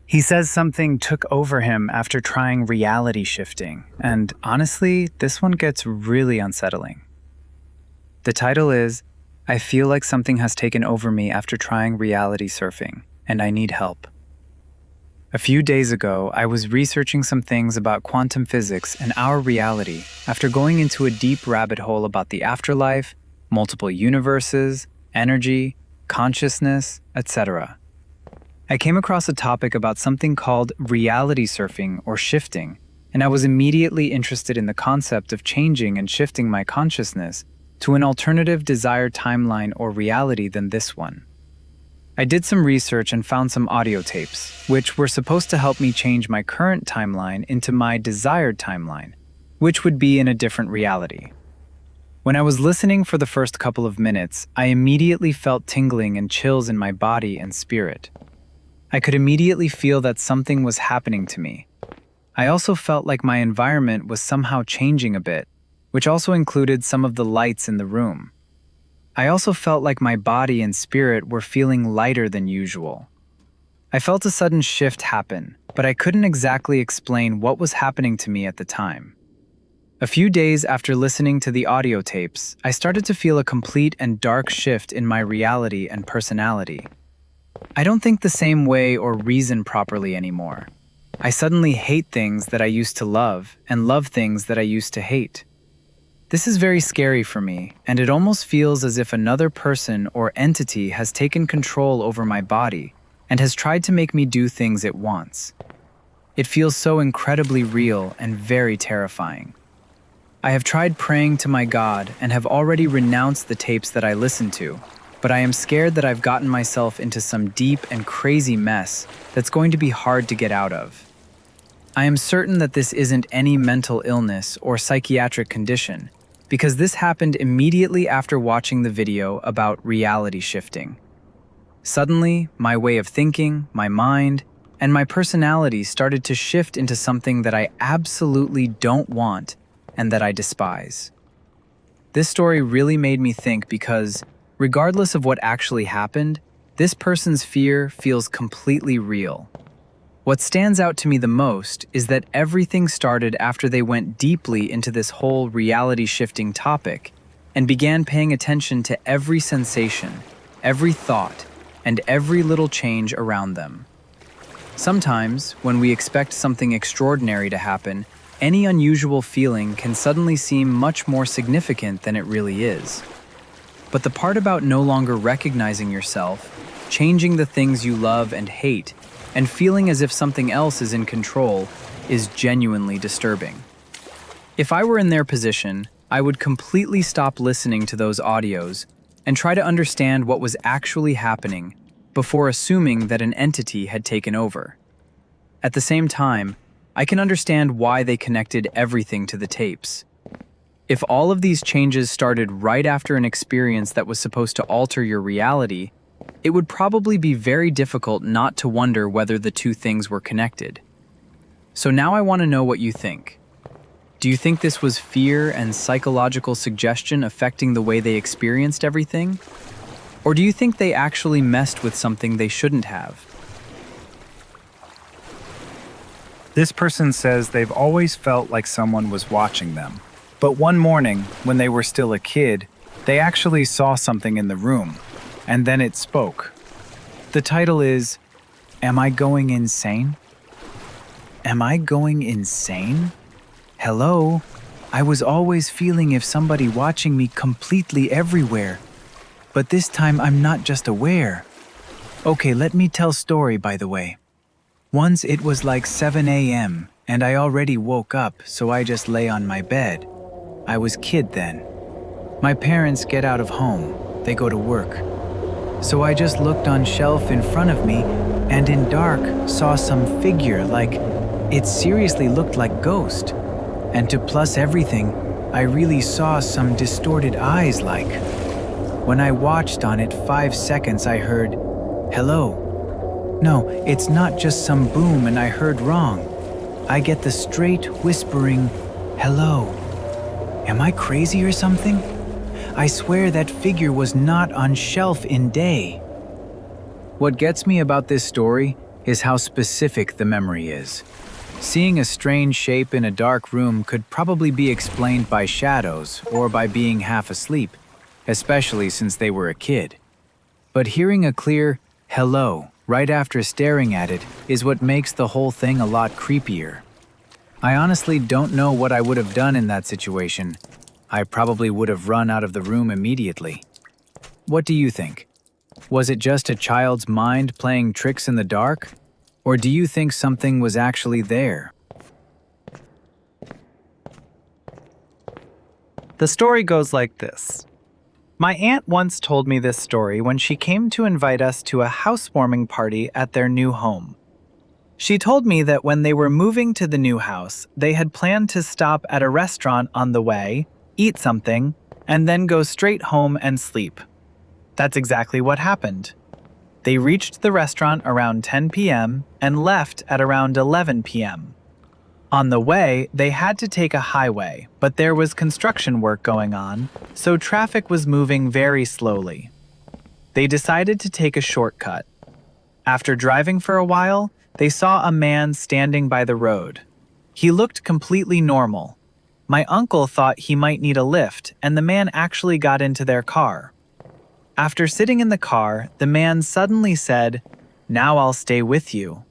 He says something took over him after trying reality shifting, and honestly, this one gets really unsettling. The title is, I feel like something has taken over me after trying reality surfing, and I need help. A few days ago, I was researching some things about quantum physics and our reality after going into a deep rabbit hole about the afterlife, multiple universes, energy, consciousness, etc. I came across a topic about something called reality surfing or shifting, and I was immediately interested in the concept of changing and shifting my consciousness to an alternative desired timeline or reality than this one. I did some research and found some audio tapes, which were supposed to help me change my current timeline into my desired timeline, which would be in a different reality. When I was listening for the first couple of minutes, I immediately felt tingling and chills in my body and spirit. I could immediately feel that something was happening to me. I also felt like my environment was somehow changing a bit, which also included some of the lights in the room. I also felt like my body and spirit were feeling lighter than usual. I felt a sudden shift happen, but I couldn't exactly explain what was happening to me at the time. A few days after listening to the audio tapes, I started to feel a complete and dark shift in my reality and personality. I don't think the same way or reason properly anymore. I suddenly hate things that I used to love and love things that I used to hate. This is very scary for me, and it almost feels as if another person or entity has taken control over my body and has tried to make me do things it wants. It feels so incredibly real and very terrifying. I have tried praying to my God and have already renounced the tapes that I listened to, but I am scared that I've gotten myself into some deep and crazy mess that's going to be hard to get out of. I am certain that this isn't any mental illness or psychiatric condition, because this happened immediately after watching the video about reality shifting. Suddenly, my way of thinking, my mind, and my personality started to shift into something that I absolutely don't want and that I despise. This story really made me think because, regardless of what actually happened, this person's fear feels completely real. What stands out to me the most is that everything started after they went deeply into this whole reality-shifting topic and began paying attention to every sensation, every thought, and every little change around them. Sometimes, when we expect something extraordinary to happen, any unusual feeling can suddenly seem much more significant than it really is. But the part about no longer recognizing yourself, changing the things you love and hate, and feeling as if something else is in control is genuinely disturbing. If I were in their position, I would completely stop listening to those audios and try to understand what was actually happening before assuming that an entity had taken over. At the same time, I can understand why they connected everything to the tapes. If all of these changes started right after an experience that was supposed to alter your reality, it would probably be very difficult not to wonder whether the two things were connected. So now I want to know what you think. Do you think this was fear and psychological suggestion affecting the way they experienced everything? Or do you think they actually messed with something they shouldn't have? This person says they've always felt like someone was watching them. But one morning, when they were still a kid, they actually saw something in the room, and then it spoke. The title is, Am I Going Insane? Am I going insane? Hello? I was always feeling if somebody watching me completely everywhere. But this time I'm not just aware. Okay, let me tell story by the way. Once it was like 7 a.m. and I already woke up, so I just lay on my bed. I was kid then. My parents get out of home. They go to work. So I just looked on shelf in front of me and in dark saw some figure like it seriously looked like ghost. And to plus everything, I really saw some distorted eyes like. When I watched on it 5 seconds I heard, hello. No, it's not just some boom and I heard wrong. I get the straight whispering, hello. Am I crazy or something? I swear that figure was not on shelf in day. What gets me about this story is how specific the memory is. Seeing a strange shape in a dark room could probably be explained by shadows or by being half asleep, especially since they were a kid. But hearing a clear hello right after staring at it is what makes the whole thing a lot creepier. I honestly don't know what I would have done in that situation. I probably would have run out of the room immediately. What do you think? Was it just a child's mind playing tricks in the dark? Or do you think something was actually there? The story goes like this. My aunt once told me this story when she came to invite us to a housewarming party at their new home. She told me that when they were moving to the new house, they had planned to stop at a restaurant on the way, eat something, and then go straight home and sleep. That's exactly what happened. They reached the restaurant around 10 p.m. and left at around 11 p.m. On the way, they had to take a highway, but there was construction work going on, so traffic was moving very slowly. They decided to take a shortcut. After driving for a while, they saw a man standing by the road. He looked completely normal. My uncle thought he might need a lift, and the man actually got into their car. After sitting in the car, the man suddenly said, "Now I'll stay with you."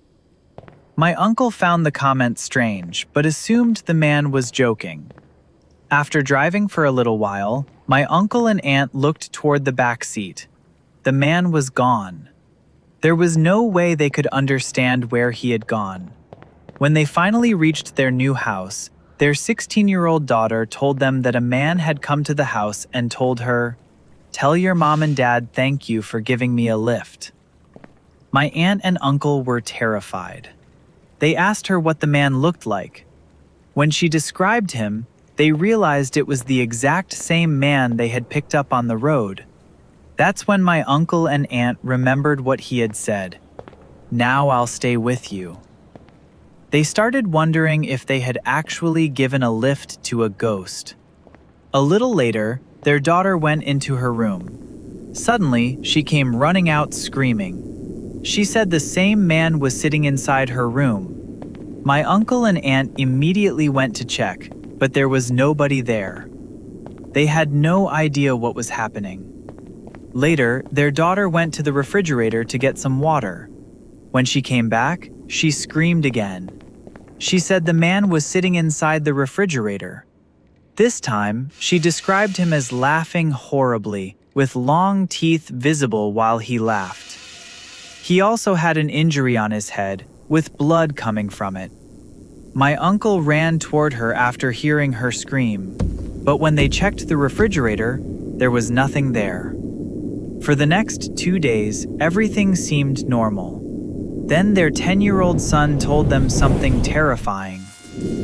My uncle found the comment strange, but assumed the man was joking. After driving for a little while, my uncle and aunt looked toward the back seat. The man was gone. There was no way they could understand where he had gone. When they finally reached their new house, their 16-year-old daughter told them that a man had come to the house and told her, "Tell your mom and dad thank you for giving me a lift." My aunt and uncle were terrified. They asked her what the man looked like. When she described him, they realized it was the exact same man they had picked up on the road. That's when my uncle and aunt remembered what he had said. "Now I'll stay with you." They started wondering if they had actually given a lift to a ghost. A little later, their daughter went into her room. Suddenly, she came running out screaming. She said the same man was sitting inside her room. My uncle and aunt immediately went to check, but there was nobody there. They had no idea what was happening. Later, their daughter went to the refrigerator to get some water. When she came back, she screamed again. She said the man was sitting inside the refrigerator. This time, she described him as laughing horribly, with long teeth visible while he laughed. He also had an injury on his head, with blood coming from it. My uncle ran toward her after hearing her scream, but when they checked the refrigerator, there was nothing there. For the next 2 days, everything seemed normal. Then their 10-year-old son told them something terrifying.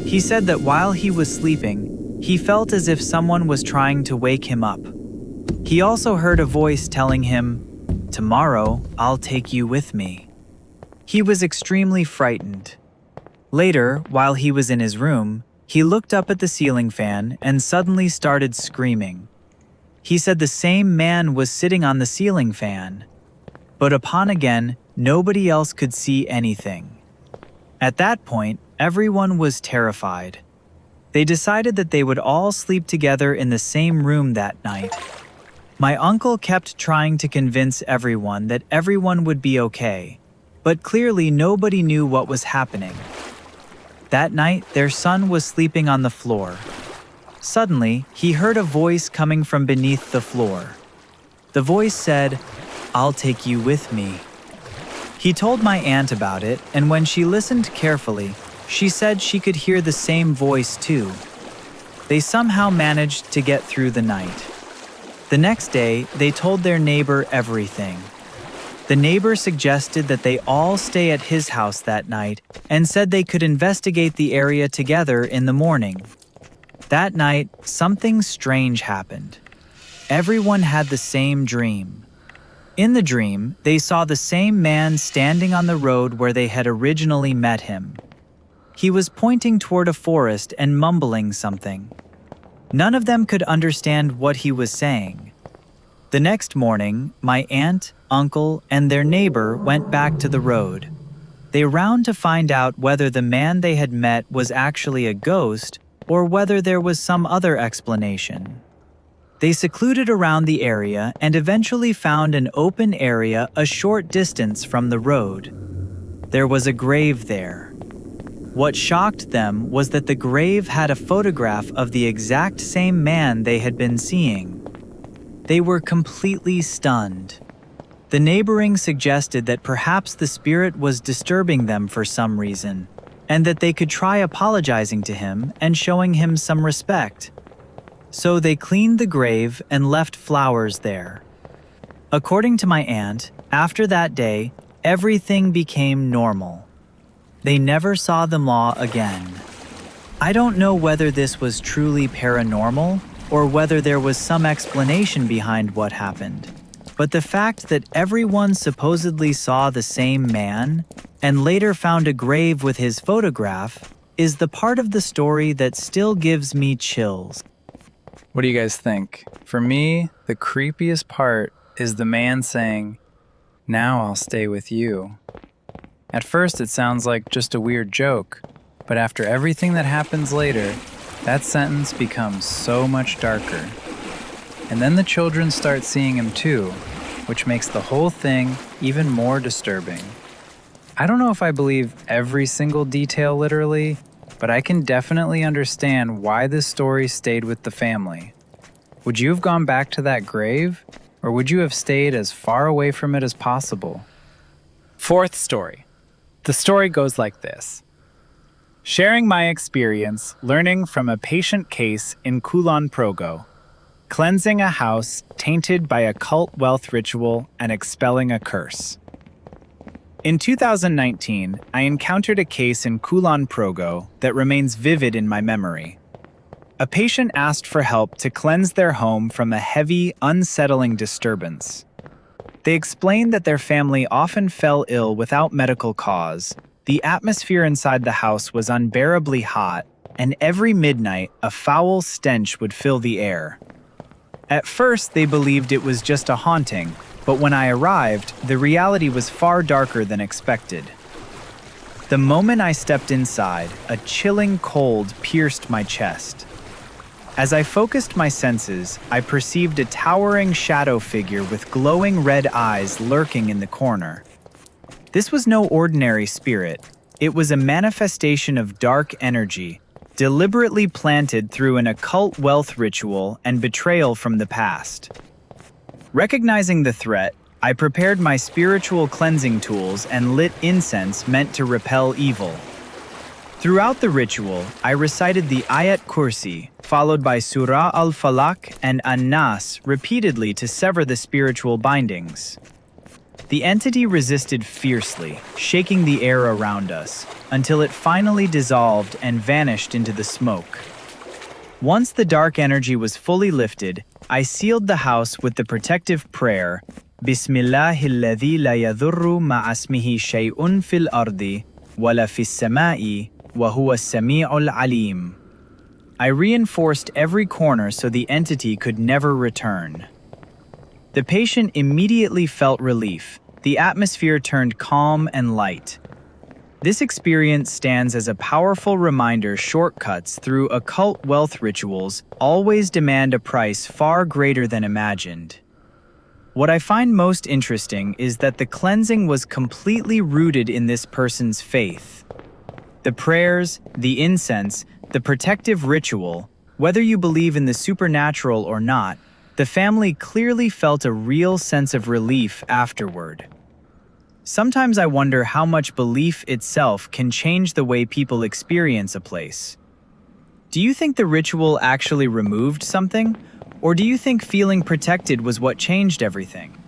He said that while he was sleeping, he felt as if someone was trying to wake him up. He also heard a voice telling him, "Tomorrow, I'll take you with me." He was extremely frightened. Later, while he was in his room, he looked up at the ceiling fan and suddenly started screaming. He said the same man was sitting on the ceiling fan. But upon again, nobody else could see anything. At that point, everyone was terrified. They decided that they would all sleep together in the same room that night. My uncle kept trying to convince everyone that everyone would be okay, but clearly nobody knew what was happening. That night, their son was sleeping on the floor. Suddenly, he heard a voice coming from beneath the floor. The voice said, "I'll take you with me." He told my aunt about it, and when she listened carefully, she said she could hear the same voice too. They somehow managed to get through the night. The next day, they told their neighbor everything. The neighbor suggested that they all stay at his house that night and said they could investigate the area together in the morning. That night, something strange happened. Everyone had the same dream. In the dream, they saw the same man standing on the road where they had originally met him. He was pointing toward a forest and mumbling something. None of them could understand what he was saying. The next morning, my aunt, uncle, and their neighbor went back to the road. They round to find out whether the man they had met was actually a ghost or whether there was some other explanation. They secluded around the area and eventually found an open area a short distance from the road. There was a grave there. What shocked them was that the grave had a photograph of the exact same man they had been seeing. They were completely stunned. The neighboring suggested that perhaps the spirit was disturbing them for some reason, and that they could try apologizing to him and showing him some respect. So they cleaned the grave and left flowers there. According to my aunt, after that day, everything became normal. They never saw the law again. I don't know whether this was truly paranormal or whether there was some explanation behind what happened. But the fact that everyone supposedly saw the same man and later found a grave with his photograph is the part of the story that still gives me chills. What do you guys think? For me, the creepiest part is the man saying, "Now I'll stay with you." At first, it sounds like just a weird joke, but after everything that happens later, that sentence becomes so much darker. And then the children start seeing him too, which makes the whole thing even more disturbing. I don't know if I believe every single detail literally, but I can definitely understand why this story stayed with the family. Would you have gone back to that grave, or would you have stayed as far away from it as possible? Fourth story. The story goes like this. Sharing my experience learning from a patient case in Kulon Progo, cleansing a house tainted by occult wealth ritual and expelling a curse. In 2019, I encountered a case in Kulon Progo that remains vivid in my memory. A patient asked for help to cleanse their home from a heavy, unsettling disturbance. They explained that their family often fell ill without medical cause. The atmosphere inside the house was unbearably hot, and every midnight, a foul stench would fill the air. At first, they believed it was just a haunting, but when I arrived, the reality was far darker than expected. The moment I stepped inside, a chilling cold pierced my chest. As I focused my senses, I perceived a towering shadow figure with glowing red eyes lurking in the corner. This was no ordinary spirit. It was a manifestation of dark energy, deliberately planted through an occult wealth ritual and betrayal from the past. Recognizing the threat, I prepared my spiritual cleansing tools and lit incense meant to repel evil. Throughout the ritual, I recited the Ayat Kursi, followed by Surah al-Falaq and An-Nas repeatedly to sever the spiritual bindings. The entity resisted fiercely, shaking the air around us, until it finally dissolved and vanished into the smoke. Once the dark energy was fully lifted, I sealed the house with the protective prayer, Bismillahilladhi la yadurru ma'asmihi shay'un fil ardi, wala fis sama'i, wa huwa as-sami'ul alim. I reinforced every corner so the entity could never return. The patient immediately felt relief. The atmosphere turned calm and light. This experience stands as a powerful reminder shortcuts through occult wealth rituals always demand a price far greater than imagined. What I find most interesting is that the cleansing was completely rooted in this person's faith. The prayers, the incense, the protective ritual, whether you believe in the supernatural or not, the family clearly felt a real sense of relief afterward. Sometimes I wonder how much belief itself can change the way people experience a place. Do you think the ritual actually removed something? Or do you think feeling protected was what changed everything?